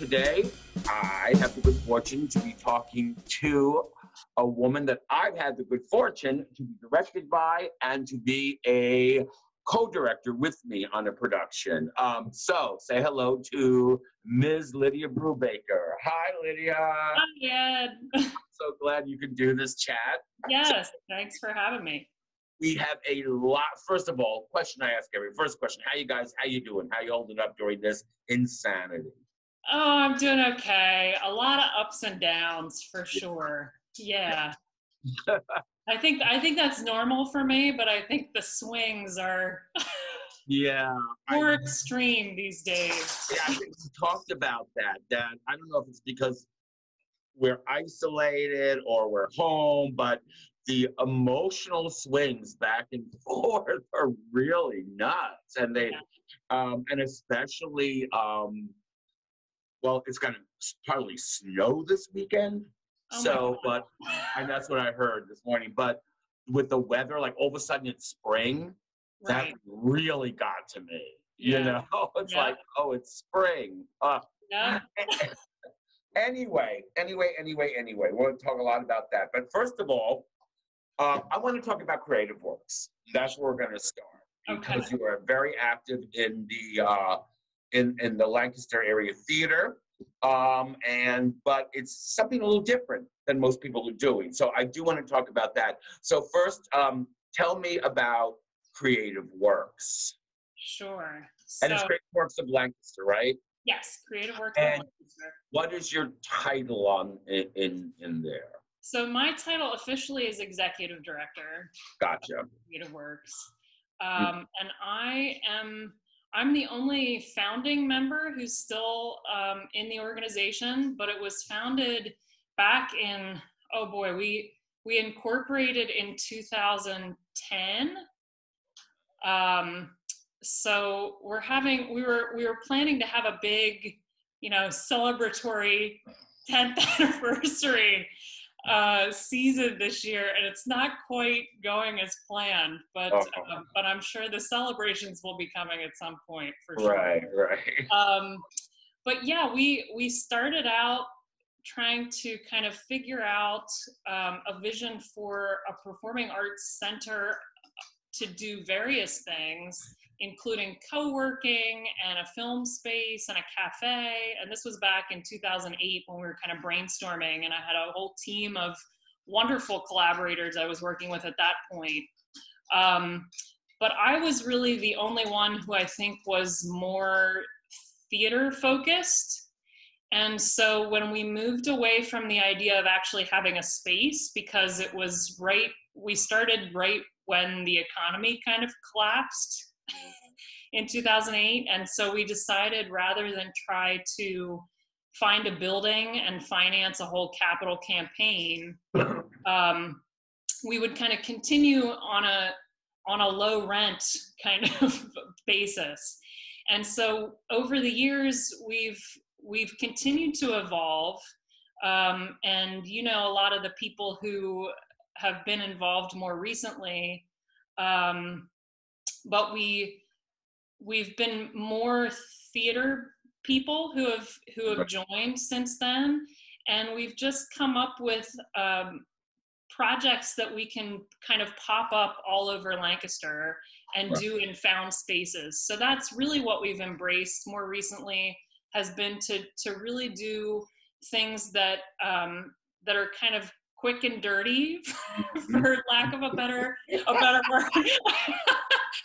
today I have the good fortune to be talking to a woman that I've had the good fortune to be directed by and to be a co-director with me on a production. So say hello to Ms. Lydia Brubaker. Hi, Lydia. Hi, Ed. So glad you could do this chat. Yes, thanks for having me. We have a lot. First of all, question I ask first question, how you guys, how you doing? How you holding up during this insanity? Oh, I'm doing okay. A lot of ups and downs for sure. Yeah. I think that's normal for me, but I think the swings are more extreme these days. Yeah, I think we talked about that I don't know if it's because we're isolated or we're home, but the emotional swings back and forth are really nuts. And they, and especially, well, it's going to probably snow this weekend. And that's what I heard this morning. But with the weather, like all of a sudden it's spring, that really got to me. You know, it's like, oh, it's spring. Anyway, we want to talk a lot about that. But first of all, I want to talk about Creative Works. That's where we're going to start. Because you are very active in the Lancaster area theater. But it's something a little different than most people are doing. So I do want to talk about that. So first, tell me about Creative Works. Sure. And it's Creative Works of Lancaster, right? Yes, Creative Works of Lancaster. What is your title in there? So my title officially is Executive Director. Gotcha. Creative Works. And I'm the only founding member who's still in the organization, but it was founded back in, oh boy, we incorporated in 2010. So we were planning to have a big, celebratory 10th anniversary season this year, and it's not quite going as planned, but I'm sure the celebrations will be coming at some point for sure. Right. But yeah, we started out trying to kind of figure out a vision for a performing arts center to do various things, including co-working and a film space and a cafe. And this was back in 2008 when we were kind of brainstorming, and I had a whole team of wonderful collaborators I was working with at that point. But I was really the only one who I think was more theater focused. And so when we moved away from the idea of actually having a space, because it was we started right when the economy kind of collapsed in 2008. And so we decided, rather than try to find a building and finance a whole capital campaign, we would kind of continue on a low rent kind of basis. And so over the years, we've continued to evolve. And, a lot of the people who have been involved more recently, but we've been more theater people who have joined since then, and we've just come up with projects that we can kind of pop up all over Lancaster and do in found spaces. So that's really what we've embraced more recently, has been to really do things that are kind of quick and dirty, for lack of a better word.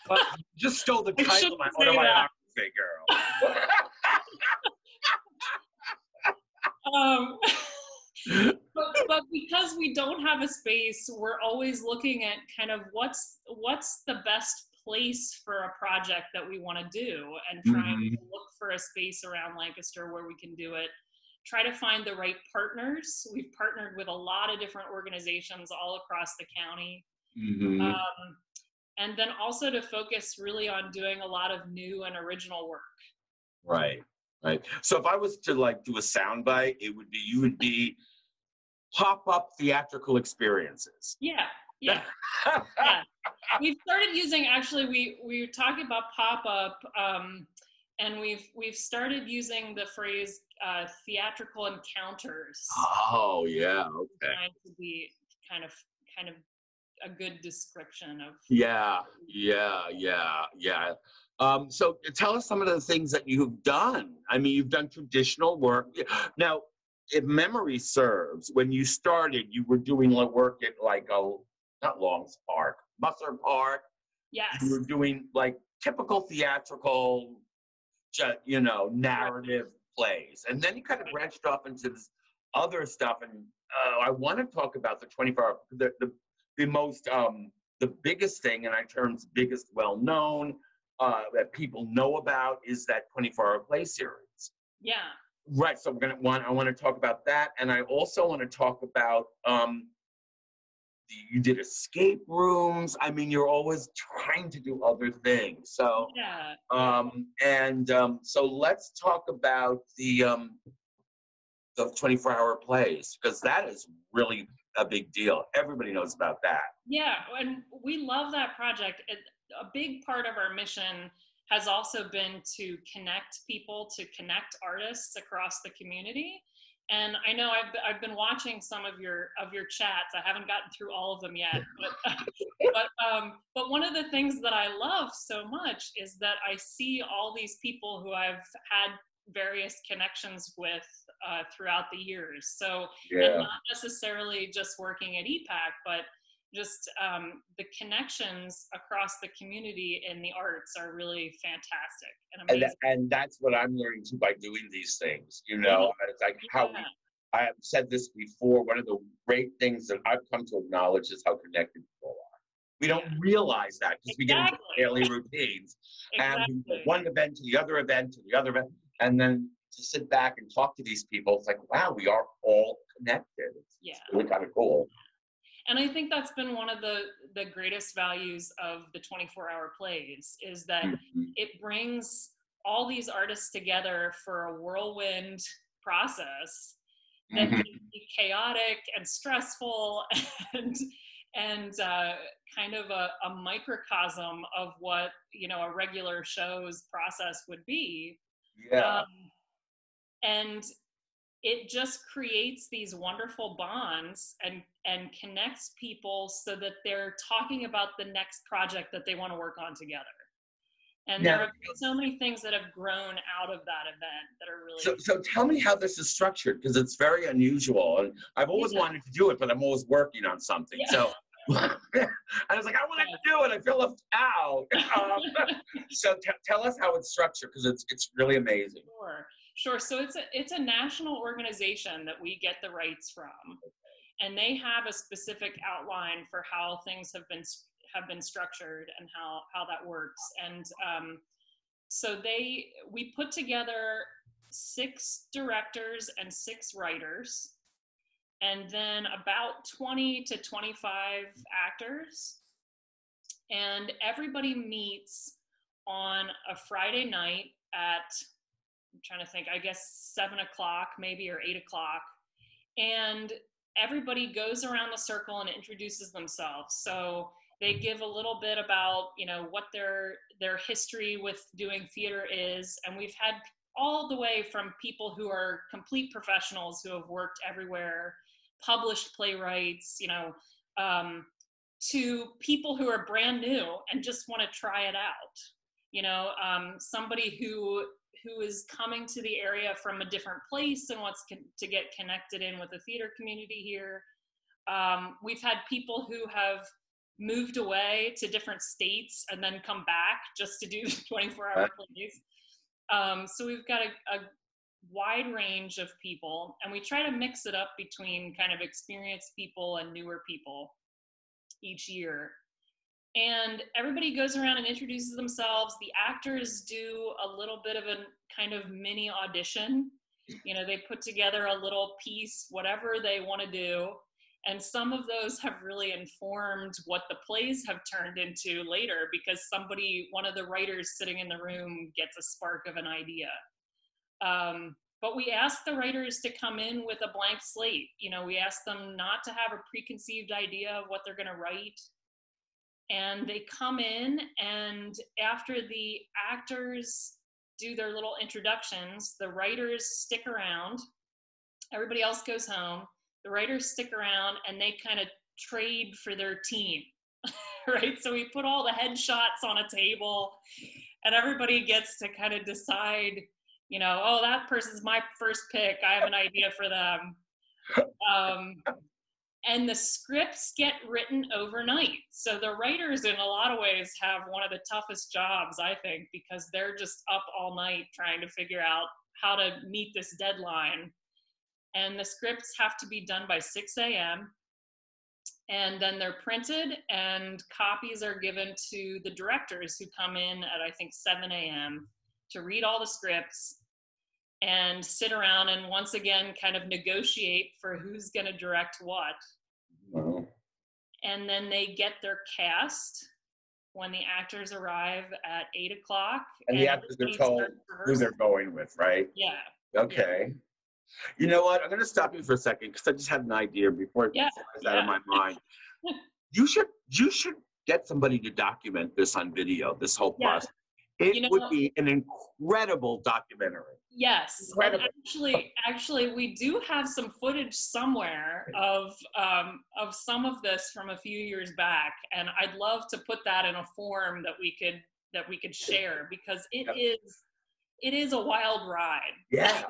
Well, you just stole the title of my autobiography, girl. But because we don't have a space, we're always looking at kind of what's the best place for a project that we want to do, and trying to look for a space around Lancaster where we can do it. Try to find the right partners. We've partnered with a lot of different organizations all across the county. And then also to focus really on doing a lot of new and original work. Right. So if I was to do a soundbite, you would be pop-up theatrical experiences. Yeah. Yeah. We've started using, actually, we were talking about pop-up, And we've started using the phrase theatrical encounters. Oh yeah, okay. Trying to be kind of a good description of. Yeah. So tell us some of the things that you've done. I mean, you've done traditional work. Now, if memory serves, when you started, you were doing work at like not Long's Park, Musser Park. Yes. You were doing like typical theatrical, narrative plays. And then you kind of branched off into this other stuff. And I want to talk about the 24-hour, the most, the biggest thing, and in terms biggest well-known, that people know about is that 24-hour play series. Yeah. Right, so I want to talk about that. And I also want to talk about, you did escape rooms. I mean, you're always trying to do other things. So, yeah. So let's talk about the 24-hour plays, because that is really a big deal. Everybody knows about that. Yeah, and we love that project. A big part of our mission has also been to connect people, to connect artists across the community. And I know I've been watching some of your chats. I haven't gotten through all of them yet, but one of the things that I love so much is that I see all these people who I've had various connections with throughout the years. So, and not necessarily just working at Epac, but just the connections across the community in the arts are really fantastic and amazing. And that's what I'm learning too by doing these things. It's like I have said this before. One of the great things that I've come to acknowledge is how connected people are. We don't realize that because we get into daily routines, and we go one event to the other event to the other event, and then to sit back and talk to these people, it's like, wow, we are all connected. It's really kind of cool. And I think that's been one of the greatest values of the 24-hour plays is that it brings all these artists together for a whirlwind process that can be chaotic and stressful and kind of a microcosm of what a regular show's process would be. And it just creates these wonderful bonds and connects people so that they're talking about the next project that they want to work on together. And there have been so many things that have grown out of that event that are really. So tell me how this is structured, because it's very unusual. And I've always wanted to do it, but I'm always working on something. So I was like, I want to do it. I feel left out. So tell us how it's structured, because it's really amazing. Sure. So it's a national organization that we get the rights from, and they have a specific outline for how things have been structured and how that works. And so we put together 6 directors and 6 writers, and then about 20 to 25 actors, and everybody meets on a Friday night at, I'm trying to think, I guess 7 o'clock maybe, or 8 o'clock. And everybody goes around the circle and introduces themselves. So they give a little bit about, what their history with doing theater is. And we've had all the way from people who are complete professionals who have worked everywhere, published playwrights, to people who are brand new and just want to try it out. Somebody who is coming to the area from a different place and wants to get connected in with the theater community here. We've had people who have moved away to different states and then come back just to do the 24-hour plays. So we've got a wide range of people, and we try to mix it up between kind of experienced people and newer people each year. And everybody goes around and introduces themselves. The actors do a little bit of a kind of mini audition. They put together a little piece, whatever they want to do. And some of those have really informed what the plays have turned into later, because one of the writers sitting in the room gets a spark of an idea. But we ask the writers to come in with a blank slate. We ask them not to have a preconceived idea of what they're going to write. And they come in, and after the actors do their little introductions. The writers stick around. Everybody else goes home. The writers stick around and they kind of trade for their team, right? So we put all the headshots on a table and everybody gets to kind of decide, oh, that person's my first pick. I have an idea for them. And the scripts get written overnight. So the writers in a lot of ways have one of the toughest jobs, I think, because they're just up all night trying to figure out how to meet this deadline. And the scripts have to be done by 6 a.m. And then they're printed and copies are given to the directors who come in at, I think, 7 a.m. to read all the scripts and sit around and once again kind of negotiate for who's going to direct what. Wow. And then they get their cast when the actors arrive at 8 o'clock. And the actors are told who they're going with, right? Yeah. Okay. Yeah. You know what? I'm going to stop you for a second because I just had an idea before it flies out of my mind. You should get somebody to document this on video, this whole process. It would be an incredible documentary. Yes, incredible. And actually, we do have some footage somewhere of some of this from a few years back, and I'd love to put that in a form that we could share because it is a wild ride. Yeah,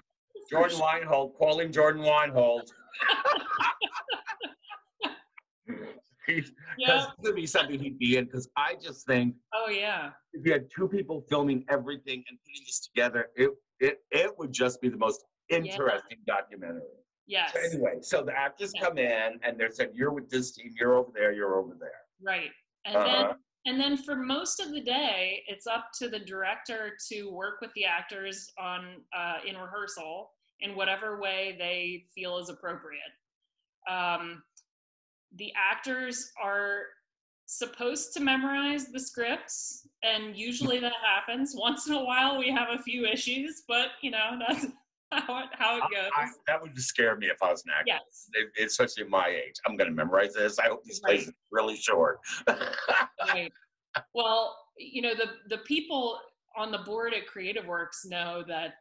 Jordan Weinhold, calling Jordan Weinhold. Because this would be something he'd be in, because I just think, if you had two people filming everything and putting this together, it would just be the most interesting documentary. Yes. So anyway, so the actors come in and they're saying, you're with this team, you're over there, you're over there. Right. And then for most of the day, it's up to the director to work with the actors on in rehearsal in whatever way they feel is appropriate. The actors are supposed to memorize the scripts, and usually that happens. Once in a while, we have a few issues, but that's how it goes. That would scare me if I was an actor. Yes. Especially my age. I'm going to memorize this. I hope these plays are really short. Right. Well, the people on the board at Creative Works know that,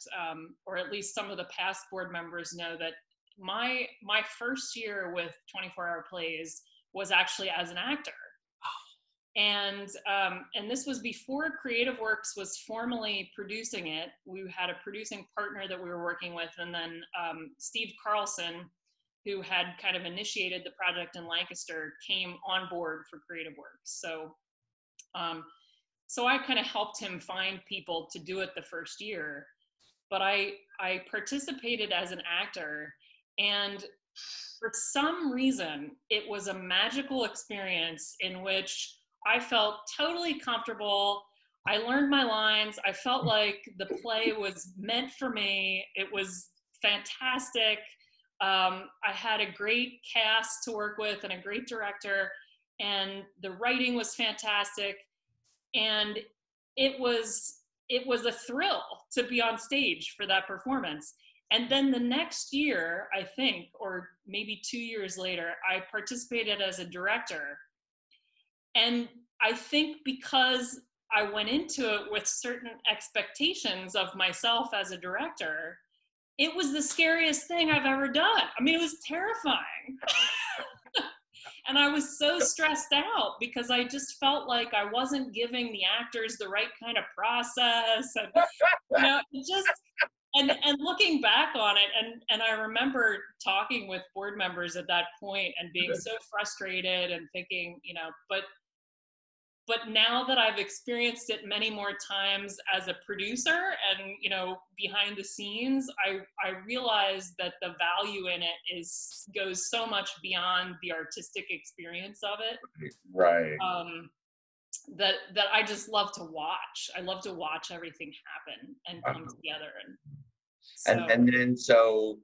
or at least some of the past board members know that my first year with 24-hour plays was actually as an actor. And this was before Creative Works was formally producing it. We had a producing partner that we were working with, and then Steve Carlson, who had kind of initiated the project in Lancaster, came on board for Creative Works. So I kind of helped him find people to do it the first year, but I participated as an actor. And for some reason, it was a magical experience in which I felt totally comfortable. I learned my lines. I felt like the play was meant for me. It was fantastic. I had a great cast to work with and a great director, and the writing was fantastic. And it was a thrill to be on stage for that performance. And then the next year, I think, or maybe 2 years later, I participated as a director. And I think because I went into it with certain expectations of myself as a director, it was the scariest thing I've ever done. I mean, it was terrifying. And I was so stressed out because I just felt like I wasn't giving the actors the right kind of process. And, it just... And looking back on it, and I remember talking with board members at that point and being so frustrated and thinking, but now that I've experienced it many more times as a producer and, behind the scenes, I realized that the value in it goes so much beyond the artistic experience of it. Right. That I just love to watch. I love to watch everything happen and come together. And then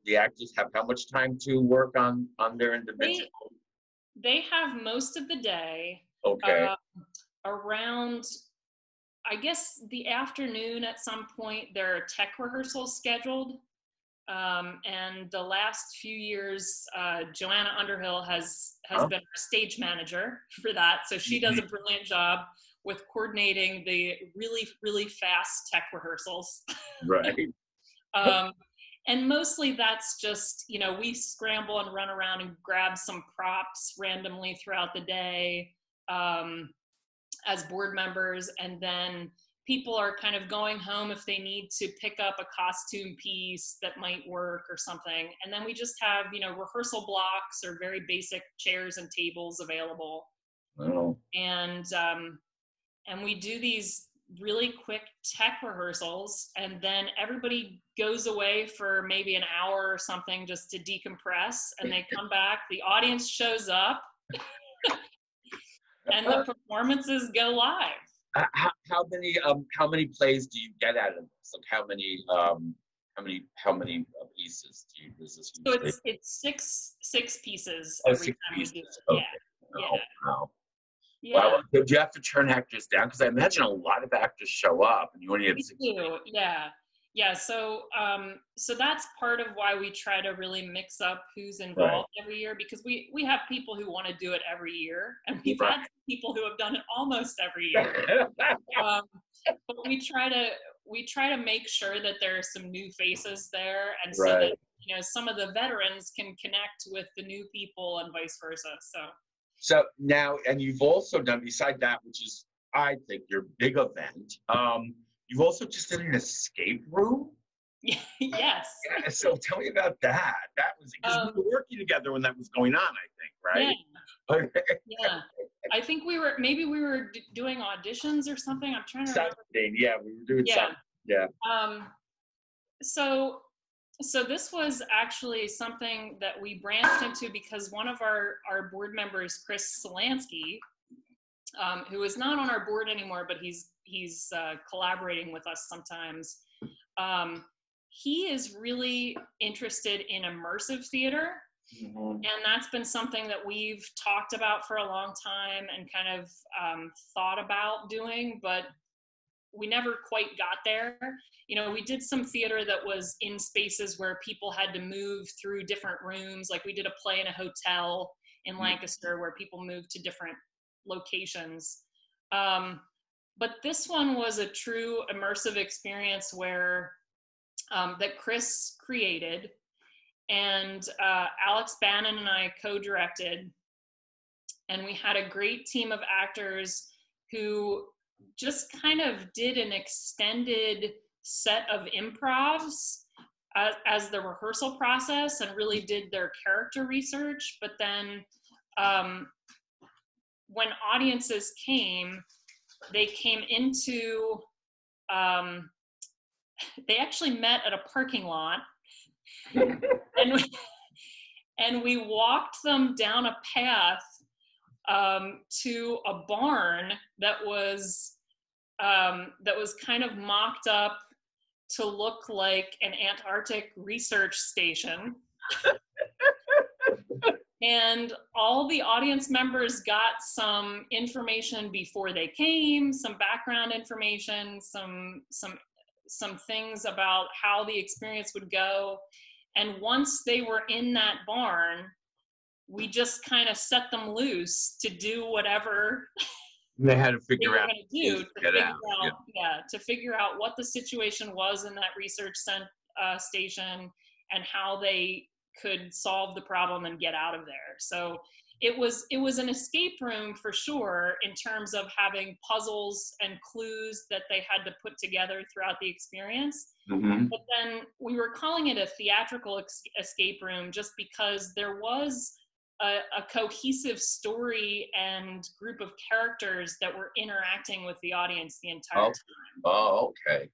the actors have how much time to work on their individual? They have most of the day. Okay. Around, I guess, the afternoon at some point, there are tech rehearsals scheduled. And the last few years, Joanna Underhill has been our stage manager for that. So she does a brilliant job. with coordinating the really, really fast tech rehearsals. Right. And mostly that's just, you know, we scramble and run around and grab some props randomly throughout the day as board members. And then people are kind of going home if they need to pick up a costume piece that might work or something. And then we just have, you know, rehearsal blocks or very basic chairs and tables available. Wow. And we do these really quick tech rehearsals, and then everybody goes away for maybe an hour or something just to decompress, and they come back, the audience shows up, and the performances go live. How many plays do you get out of this? Like how many pieces does this usually? So it's six pieces Oh, every 6 time we do pieces. it. Okay. Yeah. Oh, wow. Yeah. Wow. So do you have to turn actors down? Because I imagine a lot of actors show up and you only have 6 do. Yeah. So that's part of why we try to really mix up who's involved every year, because we have people who want to do it every year, and we've had people who have done it almost every year. But we try to make sure that there are some new faces there, and so that, you know, some of the veterans can connect with the new people and vice versa. So now, and you've also done, beside that, which is, I think, your big event, you've also just done an escape room? Yes. Yeah, so tell me about that. That was, because we were working together when that was going on, I think, right? Yeah. Okay. Yeah. I think we were doing auditions or something. I'm trying to remember. Yeah, we were doing something. Yeah. So this was actually something that we branched into because one of our board members, Chris Solansky, who is not on our board anymore, but he's collaborating with us sometimes. He is really interested in immersive theater. Mm-hmm. And that's been something that we've talked about for a long time and kind of thought about doing, but we never quite got there. You know, we did some theater that was in spaces where people had to move through different rooms. Like we did a play in a hotel in Lancaster where people moved to different locations. But this one was a true immersive experience where that Chris created, and Alex Bannon and I co-directed, and we had a great team of actors who just kind of did an extended set of improvs as the rehearsal process and really did their character research. But then when audiences came, they came into, they actually met at a parking lot. And we walked them down a path to a barn that was kind of mocked up to look like an Antarctic research station. And all the audience members got some information before they came, some background information, some things about how the experience would go. And once they were in that barn, we just kind of set them loose to do whatever they had to figure out to figure out what the situation was in that research station and how they could solve the problem and get out of there. So it was an escape room for sure, in terms of having puzzles and clues that they had to put together throughout the experience. Mm-hmm. But then we were calling it a theatrical escape room just because there was a cohesive story and group of characters that were interacting with the audience the entire time. Oh, okay.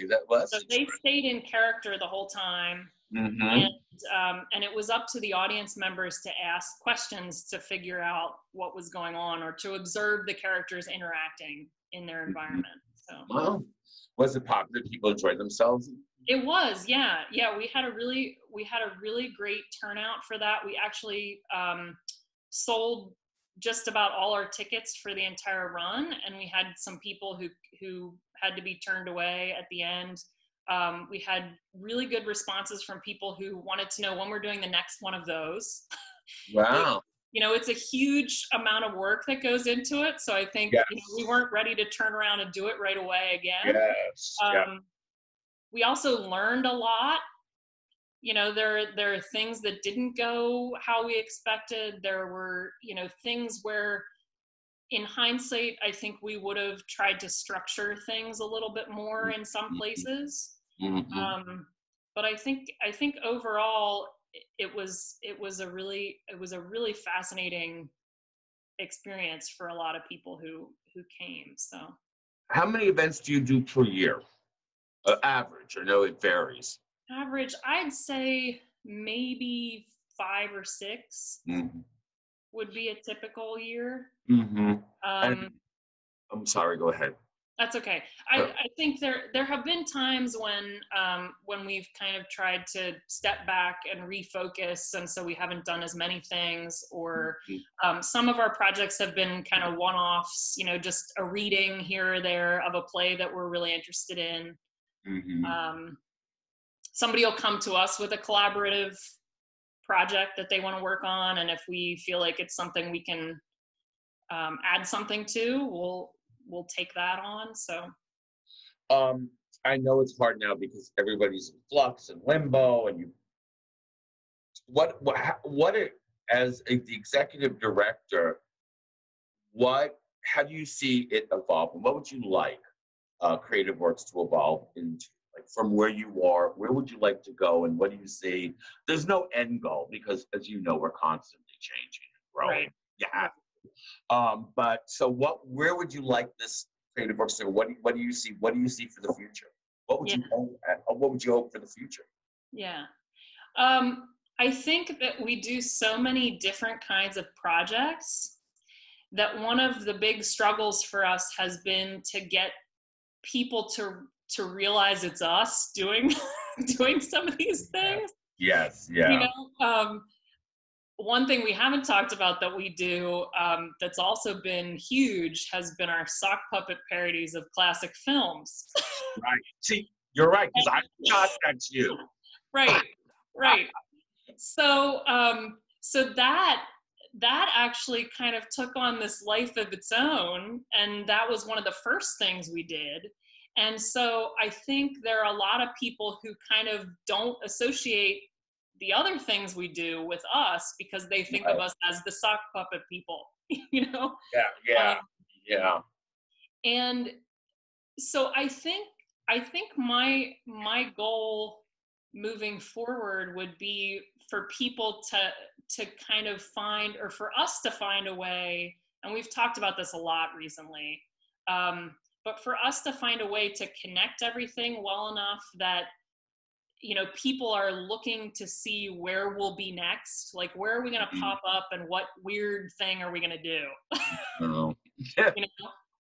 That was. So they stayed in character the whole time. Mm-hmm. And it was up to the audience members to ask questions to figure out what was going on, or to observe the characters interacting in their environment. So. Well, was it popular? People enjoyed themselves? It was, yeah. We had a really great turnout for that. We actually sold just about all our tickets for the entire run, and we had some people who had to be turned away at the end. We had really good responses from people who wanted to know when we're doing the next one of those. Wow. it's a huge amount of work that goes into it. So I think Yes. we weren't ready to turn around and do it right away again. Yes. Yeah. We also learned a lot. There are things that didn't go how we expected. There were, things where in hindsight, I think we would have tried to structure things a little bit more in some places. Mm-hmm. But I think overall it was a really fascinating experience for a lot of people who came. So How many events do you do per year? Average? I know it varies. average, I'd say maybe 5 or 6 Mm-hmm. would be a typical year. Mm-hmm. And Um, I'm sorry. Go ahead. That's okay. I think there have been times when we've kind of tried to step back and refocus, and so we haven't done as many things, or some of our projects have been kind of one-offs, just a reading here or there of a play that we're really interested in. Mm-hmm. Somebody will come to us with a collaborative project that they want to work on, and if we feel like it's something we can add something to, we'll take that on. So I know it's hard now because everybody's in flux and limbo, and as the executive director, how do you see it evolve, and what would you like Creative Works to evolve into? Like, from where you are, where would you like to go, and what do you see? There's no end goal because, as you know, we're constantly changing and growing. right. You have to. But so, where would you like this Creative Works to go? What do you see? What do you see for the future? What would you hope for the future? Yeah. I think that we do so many different kinds of projects that one of the big struggles for us has been to get people to realize it's us doing doing some of these things. Yes, yeah. One thing we haven't talked about that we do that's also been huge has been our sock puppet parodies of classic films. Right. See, you're right, because I forgot that's you. Right. So that actually kind of took on this life of its own, and that was one of the first things we did. And so I think there are a lot of people who kind of don't associate the other things we do with us because they think of us as the sock puppet people, Yeah. And so I think my goal moving forward would be for people to kind of find, or for us to find a way, and we've talked about this a lot recently, but for us to find a way to connect everything well enough that people are looking to see where we'll be next, like where are we going to pop up and what weird thing are we going to do.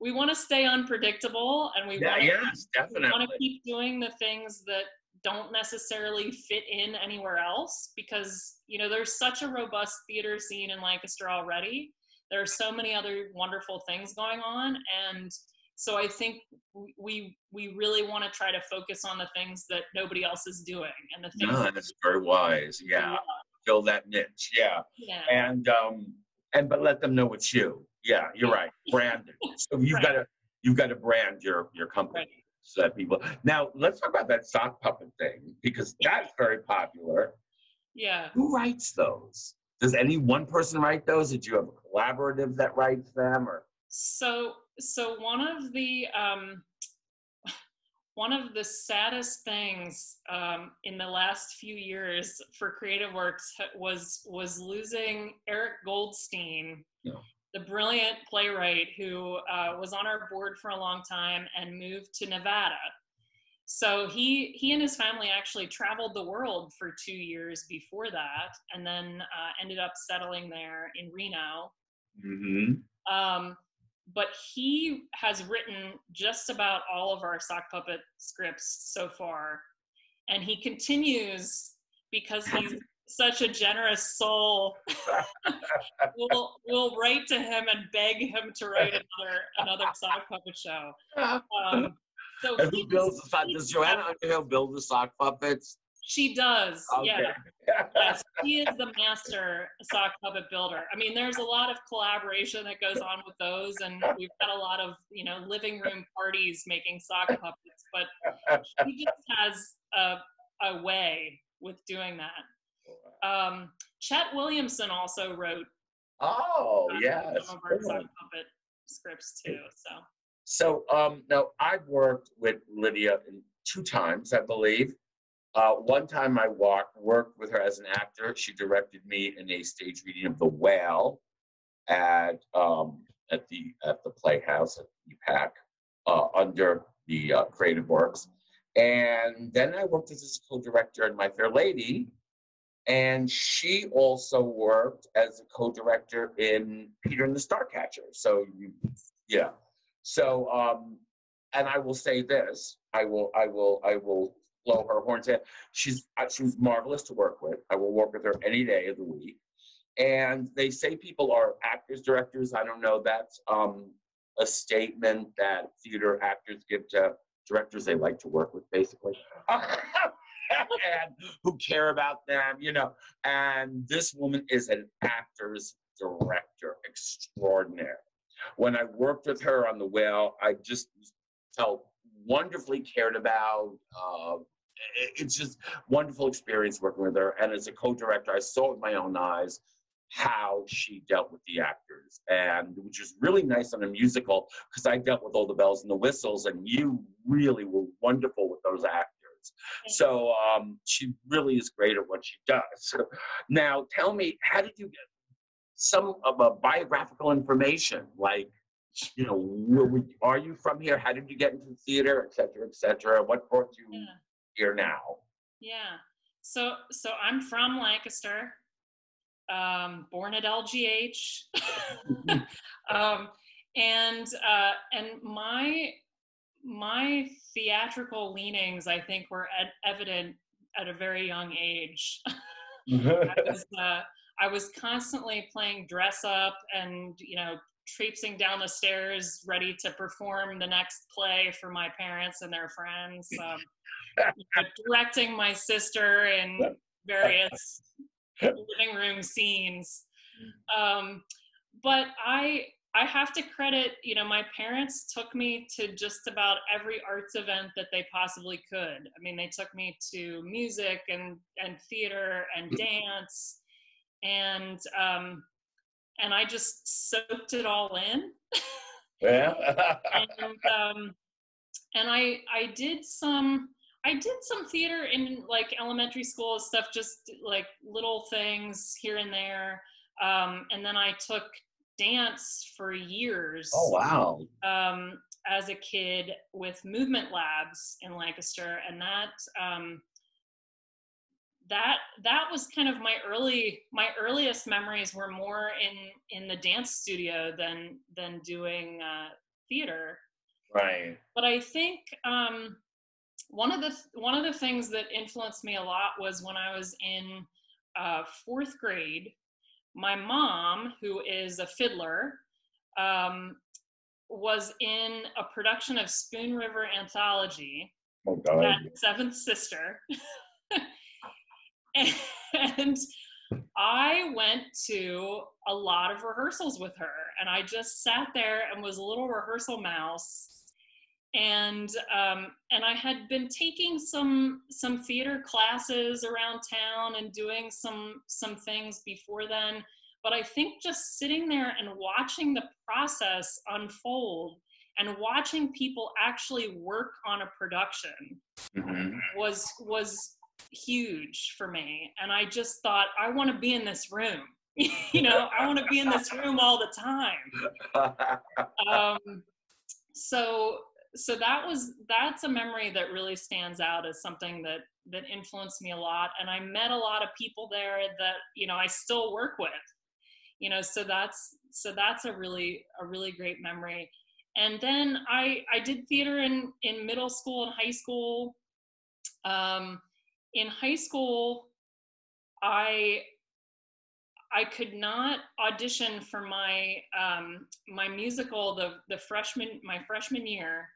We want to stay unpredictable, and we want to keep doing the things that don't necessarily fit in anywhere else, because there's such a robust theater scene in Lancaster already. There are so many other wonderful things going on, and so I think we really want to try to focus on the things that nobody else is doing, and the things. That's very wise. Yeah, fill that niche. Yeah. But let them know it's you. Yeah, you're right. Branding. So you've got to brand your company. Right. So that people. Now let's talk about that sock puppet thing, because that's very popular. Yeah. Who writes those? Does any one person write those? Did you have a collaborative that writes them, or? So one of the saddest things in the last few years for Creative Works was losing Eric Goldstein, the brilliant playwright who was on our board for a long time and moved to Nevada. So he and his family actually traveled the world for 2 years before that, and then ended up settling there in Reno. Mm-hmm. But he has written just about all of our sock puppet scripts so far, and he continues because he's such a generous soul. We'll write to him and beg him to write another sock puppet show. So who builds the sock? Does Joanna Underhill build the sock puppets? She does, Okay. yeah. Yes, she is the master sock puppet builder. I mean, there's a lot of collaboration that goes on with those, and we've had a lot of, living room parties making sock puppets, but she just has a way with doing that. Chet Williamson also wrote Yes. some of our sock puppet scripts too, so. So now I've worked with Lydia 2 times, I believe. One time I worked with her as an actor. She directed me in a stage reading of The Whale at the Playhouse at Epac under the Creative Works. And then I worked as a co-director in My Fair Lady. And she also worked as a co-director in Peter and the Starcatcher. So, yeah. So, and I will say this, I will blow her horn. She's marvelous to work with. I will work with her any day of the week. And they say people are actors, directors. I don't know. That's a statement that theater actors give to directors they like to work with, basically. And who care about them, And this woman is an actor's director extraordinaire. When I worked with her on The Whale, I just felt wonderfully cared about. It's just wonderful experience working with her. And as a co-director, I saw with my own eyes how she dealt with the actors, and which is really nice on a musical because I dealt with all the bells and the whistles, and you really were wonderful with those actors. So she really is great at what she does. Now, tell me, how did you get some of a biographical information? Like, are you from here? How did you get into theater, et cetera, et cetera? What brought you here now? Yeah. So I'm from Lancaster, born at LGH. And my theatrical leanings, I think, were evident at a very young age. I was constantly playing dress up and, traipsing down the stairs, ready to perform the next play for my parents and their friends, directing my sister in various living room scenes. But I have to credit, my parents took me to just about every arts event that they possibly could. I mean, they took me to music and theater and dance, and I just soaked it all in. Yeah. And I did some theater in like elementary school and stuff, just like little things here and there. And then I took dance for years. Oh, wow. As a kid with movement labs in Lancaster, and that was kind of my earliest memories were more in the dance studio than doing theater. Right. But I think one of the things that influenced me a lot was when I was in 4th grade. My mom, who is a fiddler, was in a production of Spoon River Anthology at 7th Sister. And I went to a lot of rehearsals with her, and I just sat there and was a little rehearsal mouse. And I had been taking some theater classes around town and doing some things before then. But I think just sitting there and watching the process unfold and watching people actually work on a production was huge for me. And I just thought, I want to be in this room. I want to be in this room all the time. So that's a memory that really stands out as something that influenced me a lot. And I met a lot of people there that, I still work with, so that's a really great memory. And then I did theater in middle school and high school. In high school, I could not audition for my my musical my freshman year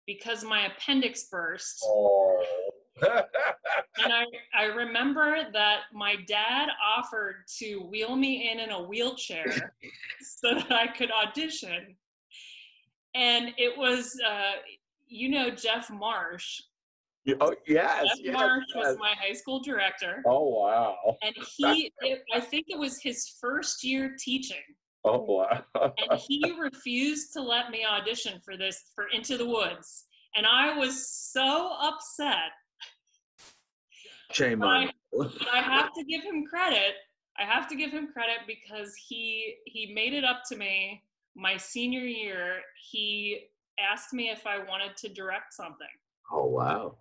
because my appendix burst. Oh. And I remember that my dad offered to wheel me in a wheelchair so that I could audition. And it was, Jeff Marsh. Oh, yes, Jeff yes, Marsh was yes. my high school director. Oh, wow. And I think it was his first year teaching. Oh, wow. And he refused to let me audition for Into the Woods. And I was so upset. Shame on you. But I have to give him credit. I have to give him credit because he made it up to me my senior year. He asked me if I wanted to direct something. Oh, wow.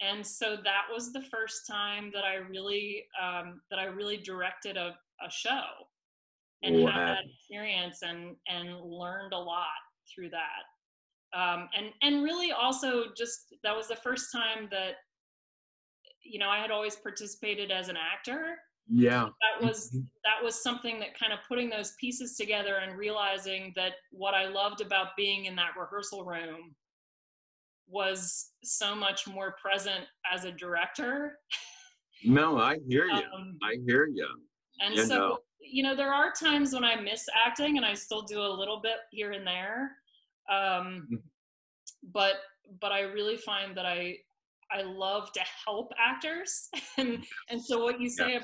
And so that was the first time that I really directed a show and had that experience and learned a lot through that. And really also just, that was the first time that, I had always participated as an actor. Yeah. That was something that kind of putting those pieces together and realizing that what I loved about being in that rehearsal room was so much more present as a director. No, I hear you. I hear you. And so, there are times when I miss acting, and I still do a little bit here and there. But I really find that I love to help actors. and so what you say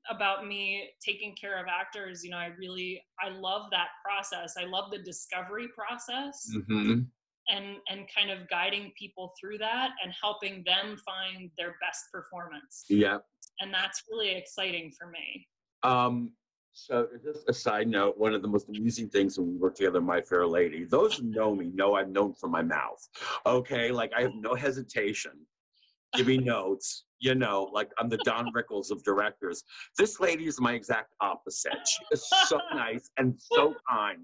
about me taking care of actors, I love that process. I love the discovery process. Mm-hmm. And kind of guiding people through that and helping them find their best performance. Yeah. And that's really exciting for me. So just a side note, one of the most amusing things when we work together, My Fair Lady, those who know me know I'm known for my mouth. Okay, like I have no hesitation. Give me notes, like I'm the Don Rickles of directors. This lady is my exact opposite. She is so nice and so kind.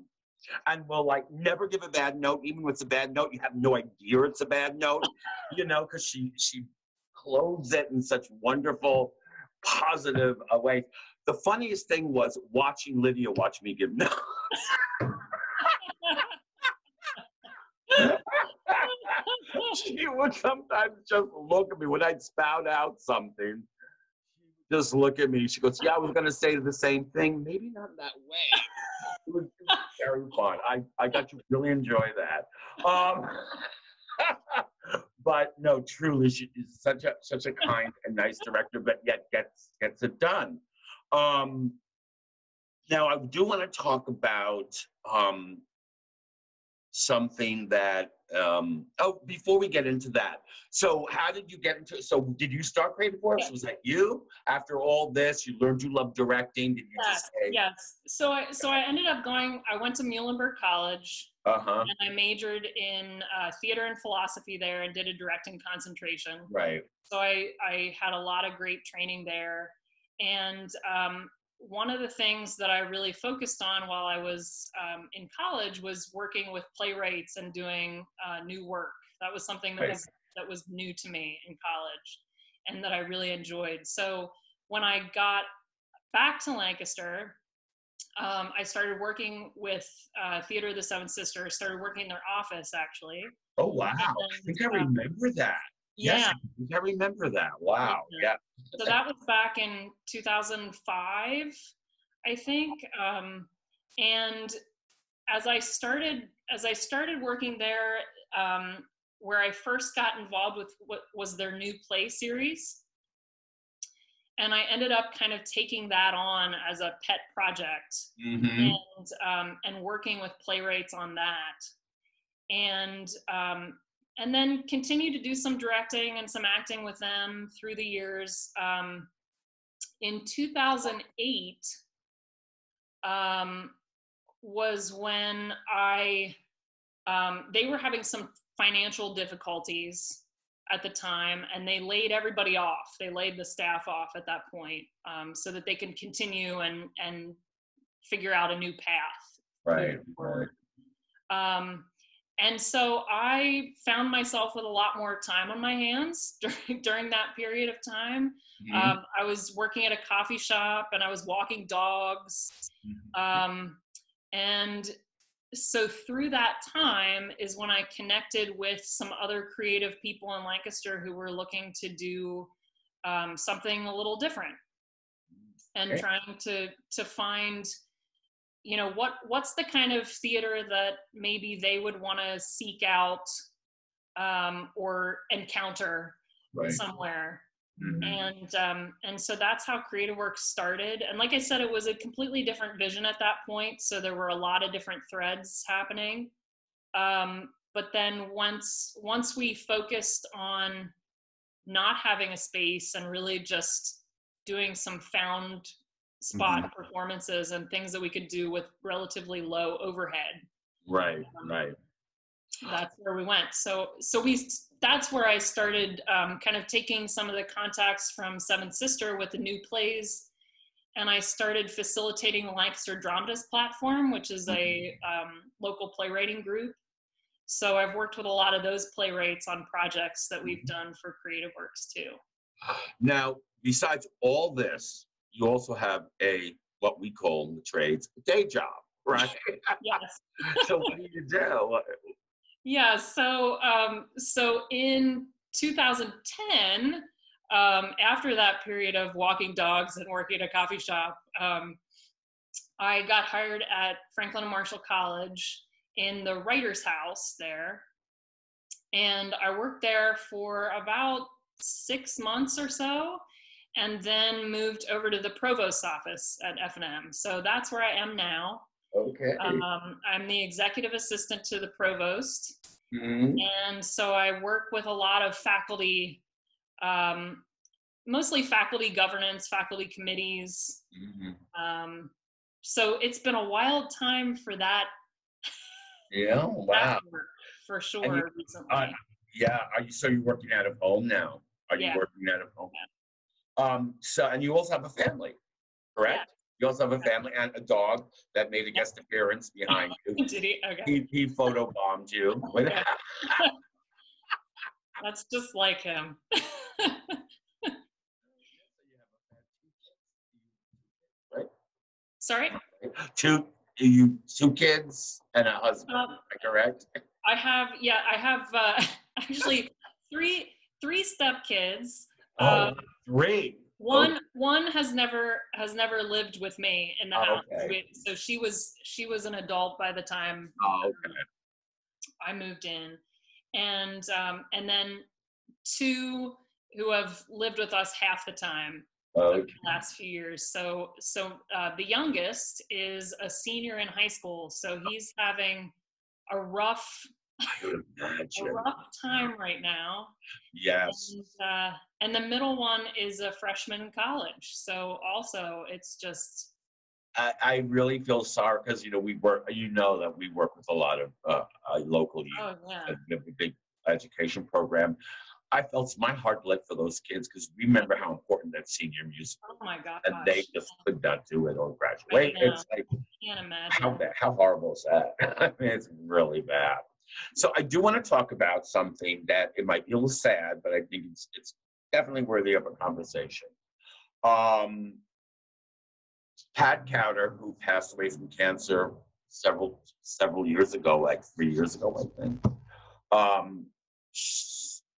And will like never give a bad note, even when it's a bad note. You have no idea it's a bad note, because she clothes it in such wonderful, positive ways. The funniest thing was watching Lydia watch me give notes. She would sometimes just look at me when I'd spout out something. She would just look at me. She goes, "Yeah, I was going to say the same thing. Maybe not that way." It was very fun. I got to really enjoy that. But no, truly, she is such a kind and nice director, but yet gets it done. Now, I do want to talk about something that, before we get into that. So how did you get into, so did you start Creative Works? Was that you? After all this, you learned you love directing. Did you just say? Yes. So I ended up I went to Muhlenberg College. And I majored in theater and philosophy there and did a directing concentration. Right. So I had a lot of great training there. And one of the things that I really focused on while I was in college was working with playwrights and doing new work. That was something that was new to me in college and that I really enjoyed. So when I got back to Lancaster, I started working with Theater of the Seven Sisters, started working in their office, actually. Oh, wow. I think I remember that. Yeah. Yes, I remember that. Wow. Yeah. So that was back in 2005, I think. And as I started working there, where I first got involved with what was their new play series. And I ended up kind of taking that on as a pet project. And working with playwrights on that. And then continue to do some directing and some acting with them through the years. In 2008 was when they were having some financial difficulties at the time, and they laid everybody off. They laid the staff off at that point, so that they can continue and figure out a new path. Right. And so I found myself with a lot more time on my hands during that period of time. I was working at a coffee shop and I was walking dogs. And so through that time is when I connected with some other creative people in Lancaster who were looking to do something a little different, and Okay. trying to find, you know, what's the kind of theater that maybe they would want to seek out or encounter Right. somewhere. Mm-hmm. And so that's how Creative Works started. And like I said, it was a completely different vision at that point. So there were a lot of different threads happening. But then once we focused on not having a space and really just doing some found spot performances and things that we could do with relatively low overhead. Right. That's where we went. So that's where I started kind of taking some of the contacts from Seventh Sister with the new plays, and I started facilitating the Lancaster Dramatist platform, which is a local playwriting group. So I've worked with a lot of those playwrights on projects that we've done for Creative Works too. Now, besides all this, you also have what we call in the trades, a day job, right? Yes. So what do you do? Yeah, so in 2010, after that period of walking dogs and working at a coffee shop, I got hired at Franklin and Marshall College in the writer's house there. And I worked there for about 6 months or so, and then moved over to the provost's office at F&M. So that's where I am now. Okay. I'm the executive assistant to the provost. Mm-hmm. And so I work with a lot of faculty, mostly faculty governance, faculty committees. Mm-hmm. So it's been a wild time for that. Yeah, wow. For sure, recently. Yeah, so you're working out of home now? Are you working out of home? Yeah. So, and you also have a family, correct? Yeah. You also have a family and a dog that made a guest appearance behind you. Did he? Okay. He photobombed you. Okay. That's just like him. Right? Sorry? Two kids and a husband, correct? I have actually three stepkids. Three. One has never lived with me in the house. Okay. So she was an adult by the time I moved in, and then two who have lived with us half the time over the last few years. So the youngest is a senior in high school, so he's having a rough time right now. Yes. And the middle one is a freshman in college. So also it's just. I really feel sorry because, we work with a lot of local youth. Oh, yeah. A big education program. I felt my heart bled for those kids because remember how important that senior music was. Oh my gosh. And they just could not do it or graduate. It's like, I can't imagine. How horrible is that? I mean, it's really bad. So I do want to talk about something that it might be a little sad, but I think it's definitely worthy of a conversation. Pat Kautter, who passed away from cancer several years ago, like 3 years ago, I think.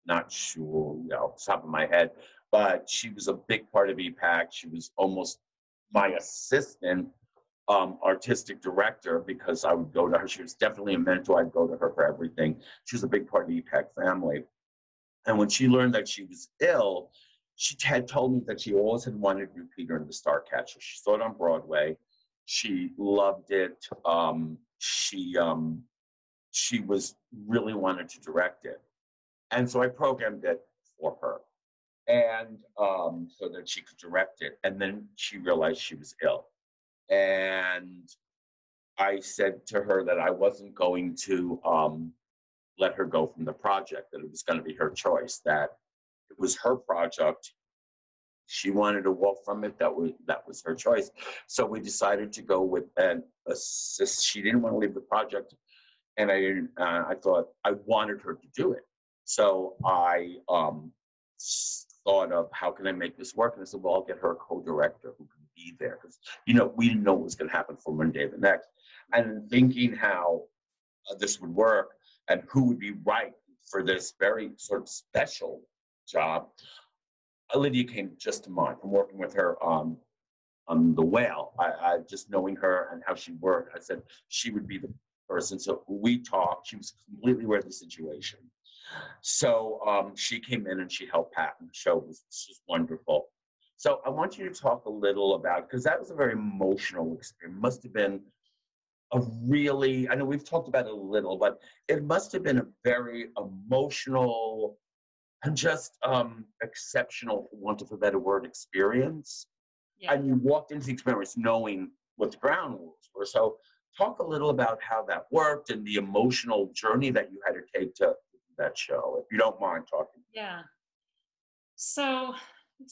Not sure, off the top of my head, but she was a big part of Epac. She was almost my assistant artistic director because I would go to her. She was definitely a mentor. I'd go to her for everything. She was a big part of the Epac family. And when she learned that she was ill, she had told me that she always had wanted to repeat her in the Starcatcher. She saw it on Broadway. She loved it. She was really wanted to direct it. And so I programmed it for her, and so that she could direct it. And then she realized she was ill. And I said to her that I wasn't going to let her go from the project, that it was going to be her choice, that it was her project. She wanted to walk from it. That was her choice. So we decided to go with an assist. She didn't want to leave the project, and I didn't. I thought I wanted her to do it. So I thought of how can I make this work, and I said, well, I'll get her a co-director who can be there. Because, we didn't know what was going to happen from one day to the next. And thinking how this would work and who would be right for this very sort of special job, Lydia came just to mind from working with her on The Whale. I just knowing her and how she worked, I said she would be the person. So we talked. She was completely aware of the situation. So she came in and she helped Pat, and the show was just wonderful. So I want you to talk a little about, because that was a very emotional experience. Must have been a really, I know we've talked about it a little, but it must have been a very emotional and just exceptional, for want of a better word, experience. Yeah. And you walked into the experience knowing what the ground rules were. So talk a little about how that worked and the emotional journey that you had to take to that show, if you don't mind talking. Yeah. So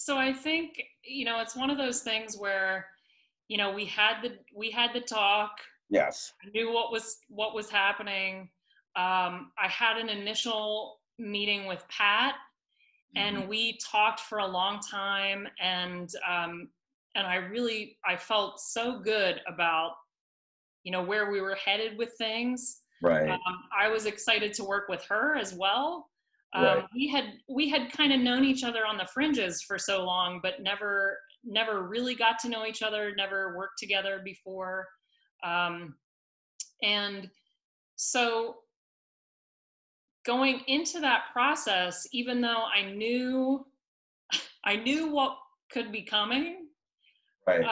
I think, it's one of those things where, we had the talk. Yes. I knew what was happening. I had an initial meeting with Pat, and we talked for a long time, and I felt so good about, where we were headed with things. Right. I was excited to work with her as well. Right. We had kind of known each other on the fringes for so long, but never really got to know each other, never worked together before. And so going into that process, even though I knew what could be coming, Right.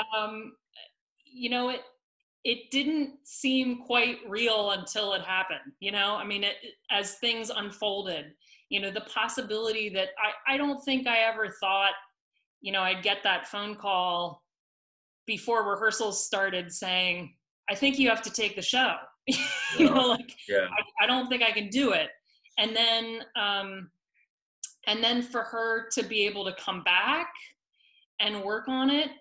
It didn't seem quite real until it happened. As things unfolded, the possibility that I don't think I ever thought, I'd get that phone call before rehearsals started saying, I think you have to take the show. Yeah. I don't think I can do it. And then for her to be able to come back and work on it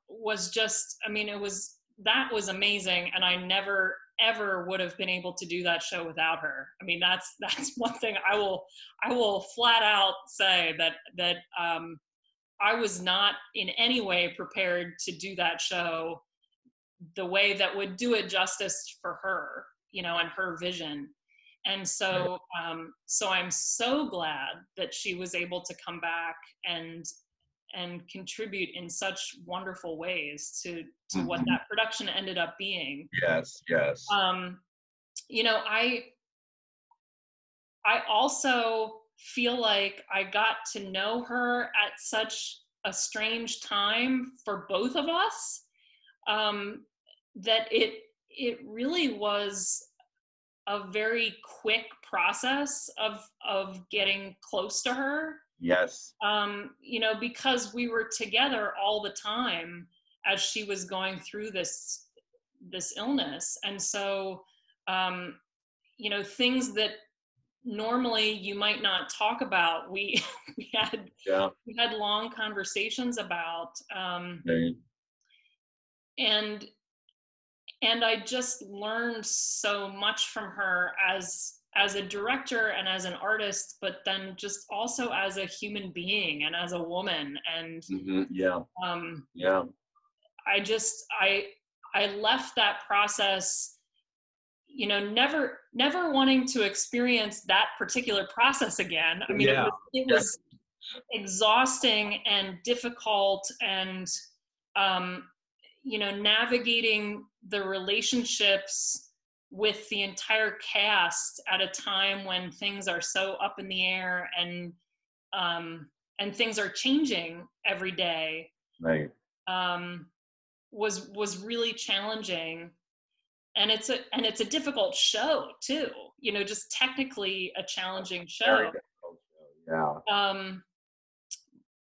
was just, that was amazing. And I never, ever would have been able to do that show without her. That's one thing I will flat out say, that I was not in any way prepared to do that show the way that would do it justice for her, and her vision. And so, so I'm so glad that she was able to come back and contribute in such wonderful ways to what that production ended up being. Yes. I also feel like I got to know her at such a strange time for both of us, that it really was a very quick process of getting close to her. Yes. Because we were together all the time as she was going through this illness. And so, things that normally you might not talk about, we had long conversations about, Right. and I just learned so much from her as a director and as an artist, but then just also as a human being and as a woman. And I left that process, never wanting to experience that particular process again. It was exhausting and difficult, and navigating the relationships with the entire cast at a time when things are so up in the air, and things are changing every day. Right. Was really challenging. And it's a difficult show too, just technically a challenging show. Very difficult show. Yeah.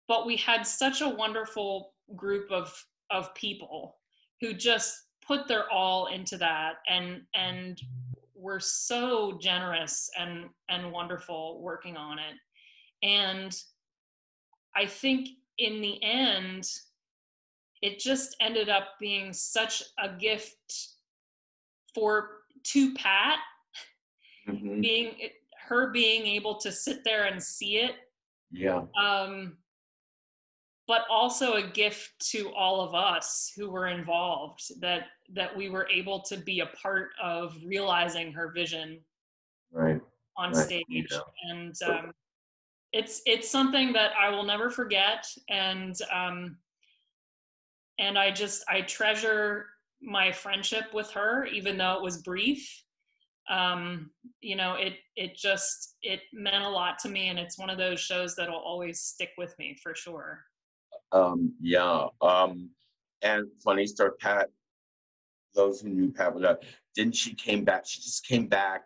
But we had such a wonderful group of people who just put their all into that, and were so generous and wonderful working on it. And I think in the end, it just ended up being such a gift to Pat, being able to sit there and see it. Yeah. but also a gift to all of us who were involved, that we were able to be a part of realizing her vision on stage. Yeah. And it's something that I will never forget. And I treasure my friendship with her, even though it was brief. You know, it meant a lot to me, and it's one of those shows that'll always stick with me for sure. Yeah. And funny story, Pat, those who knew Pat, didn't she came back? She just came back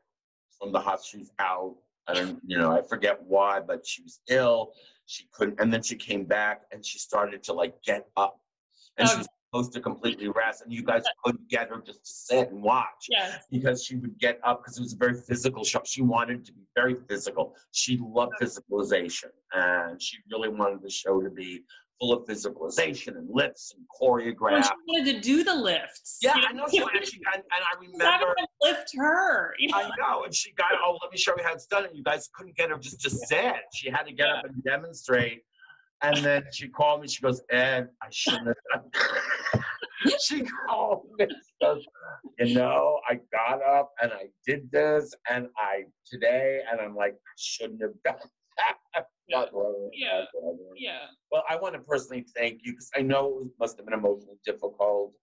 from the hospital. She was out. I don't, I forget why, but she was ill. She couldn't, and then she came back and she started to like get up. And she was supposed to completely rest, and you guys couldn't get her just to sit and watch. Yes. Because she would get up, because it was a very physical show. She wanted to be very physical. She loved physicalization, and she really wanted the show to be full of physicalization and lifts and choreographed. Well, she wanted to do the lifts. Yeah, I know. And I remember lift her. You know? I know, and she got, let me show you how it's done. And you guys couldn't get her just to sit. She had to get up and demonstrate. And then she called me. She goes, Ed, I shouldn't have done. She called me. She goes, I got up and I did this, and today, and I'm like, I shouldn't have done that. Yeah. Well, I want to personally thank you, because I know it must have been emotionally difficult,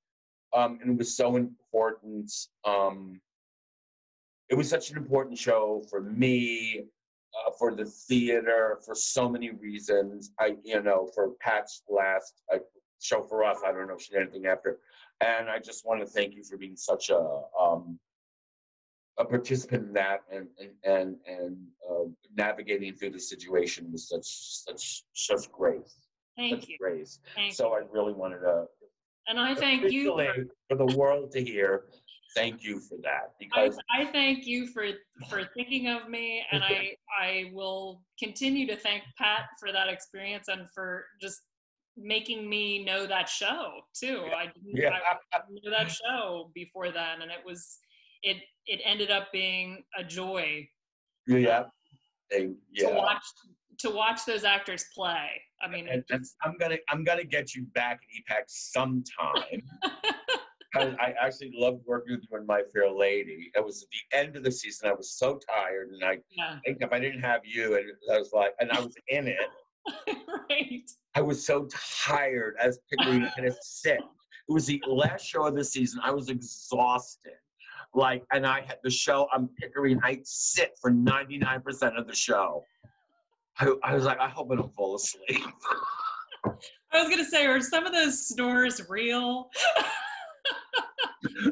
and it was so important. It was such an important show for me, for the theater, for so many reasons. For Pat's last show for us, I don't know if she did anything after, and I just want to thank you for being such a participant in that, and navigating through the situation with such grace. Thank you. Grace. Thank so you. I really wanted to. And I thank you for the world to hear. Thank you for that, because I thank you for thinking of me, and I will continue to thank Pat for that experience and for just making me know that show too. I didn't know that show before then, and it ended up being a joy. To watch those actors play. I mean, and I'm gonna get you back at Epac sometime. I actually loved working with you in My Fair Lady. It was at the end of the season. I was so tired, and I think if I didn't have you, and I was like, and I was in it. Right. I was so tired as Pickering and sick. It was the last show of the season. I was exhausted. And I had the show. I'm Pickering. I sit for 99% of the show. I was like, I hope I don't fall asleep. I was gonna say, are some of those snores real?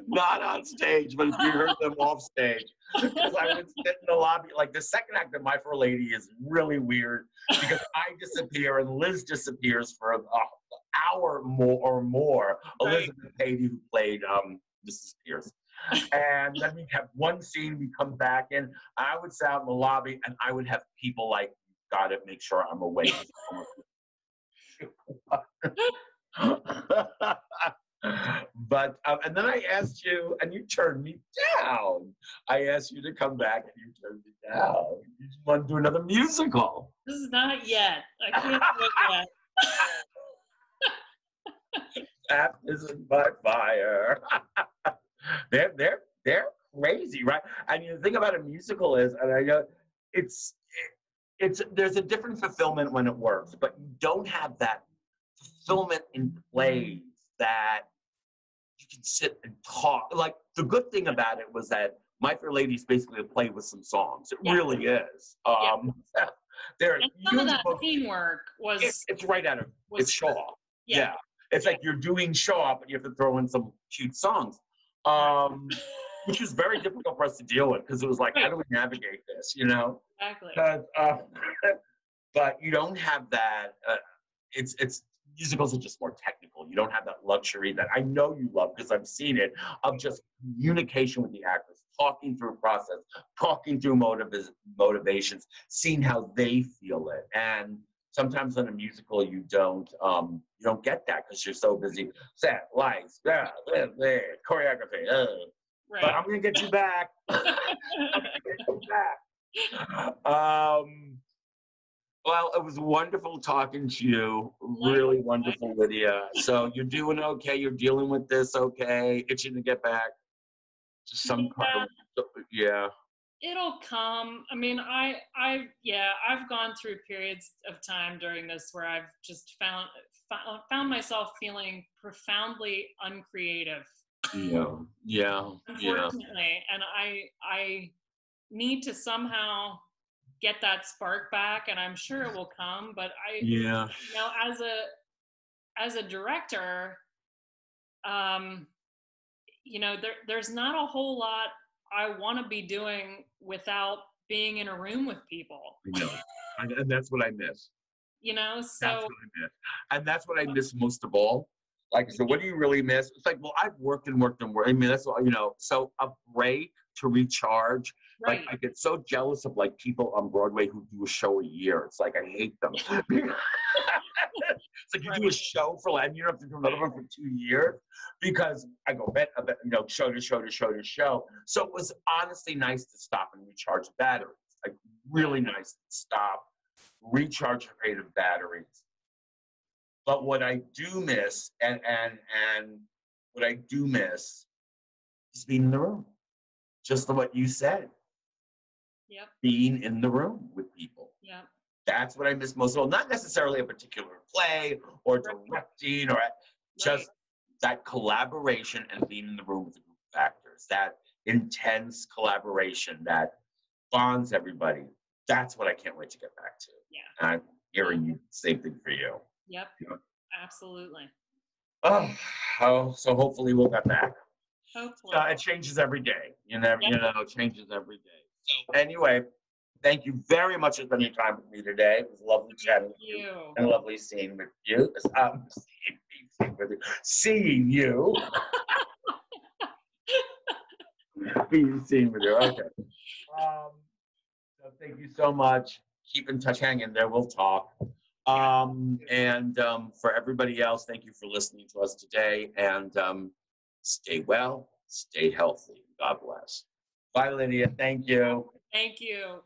Not on stage, but if you heard them off stage. Because I would sit in the lobby. Like, the second act of My Fair Lady is really weird, because I disappear and Liz disappears for an hour or more. Right. Elizabeth Patey, who played Mrs. Pierce. And then we have one scene, we come back in, I would sit out in the lobby, and I would have people like, gotta make sure I'm awake. But and then I asked you, and you turned me down. I asked you to come back, and you turned me down. You just want to do another musical. This is not yet. I can't do it yet. Baptism by fire. They're crazy, right? And the thing about a musical is, and I know it's there's a different fulfillment when it works, but you don't have that fulfillment in plays that you can sit and talk. Like, the good thing about it was that My Fair Lady is basically a play with some songs. It really is. There, some of that teamwork was. It's right out of it's Shaw. Yeah. It's like you're doing Shaw, but you have to throw in some cute songs, which was very difficult for us to deal with, because it was like, how do we navigate this? Exactly. But you don't have that. It's musicals are just more technical. You don't have that luxury that I know you love, because I've seen it, of just communication with the actors, talking through process, talking through motivations, seeing how they feel it. And sometimes in a musical, you don't get that, because you're so busy. Set, lights, choreography. Right. But I'm gonna get you back. Well, it was wonderful talking to you. Really Likewise. wonderful, Lydia. So you're doing okay. You're dealing with this okay. Itching to get back to some kind of, yeah. It'll come. I mean, yeah, I've gone through periods of time during this where I've just found myself feeling profoundly uncreative. Yeah. Yeah. Yeah. Unfortunately, and I need to somehow get that spark back, and I'm sure it will come. But Yeah. as a director, um, there's not a whole lot I want to be doing without being in a room with people. I know. And that's what I miss. That's So what I miss. And that's what I miss most of all. Like, so what do you really miss? It's like, well, I've worked and worked and worked. I mean, that's what, so a break to recharge. right, Like, I get so jealous of like people on Broadway who do a show a year. It's like, I hate them. It's like you do a show for, and you don't have to do another one for 2 years because I go show to show to show to show. So it was honestly nice to stop and recharge the batteries. Like really nice to stop, recharge your creative batteries. But what I do miss, and what I do miss is being in the room. Just what you said. yep, Being in the room with people. yep. That's what I miss most of all. Not necessarily a particular play or directing or just that collaboration and being in the room with the group of actors. That intense collaboration that bonds everybody. That's what I can't wait to get back to. Yeah. And I'm hearing you, same thing for you. Yep. Absolutely. Oh, so hopefully we'll get back. Hopefully. It changes every day. It changes every day. So anyway, thank you very much for spending time with me today. It was lovely chatting with you and lovely seeing with you. Seeing you. Being seen with you. Okay. So thank you so much. Keep in touch. Hang in there. We'll talk. For everybody else, thank you for listening to us today. And stay well, stay healthy. God bless. Bye, Lydia. Thank you. Thank you.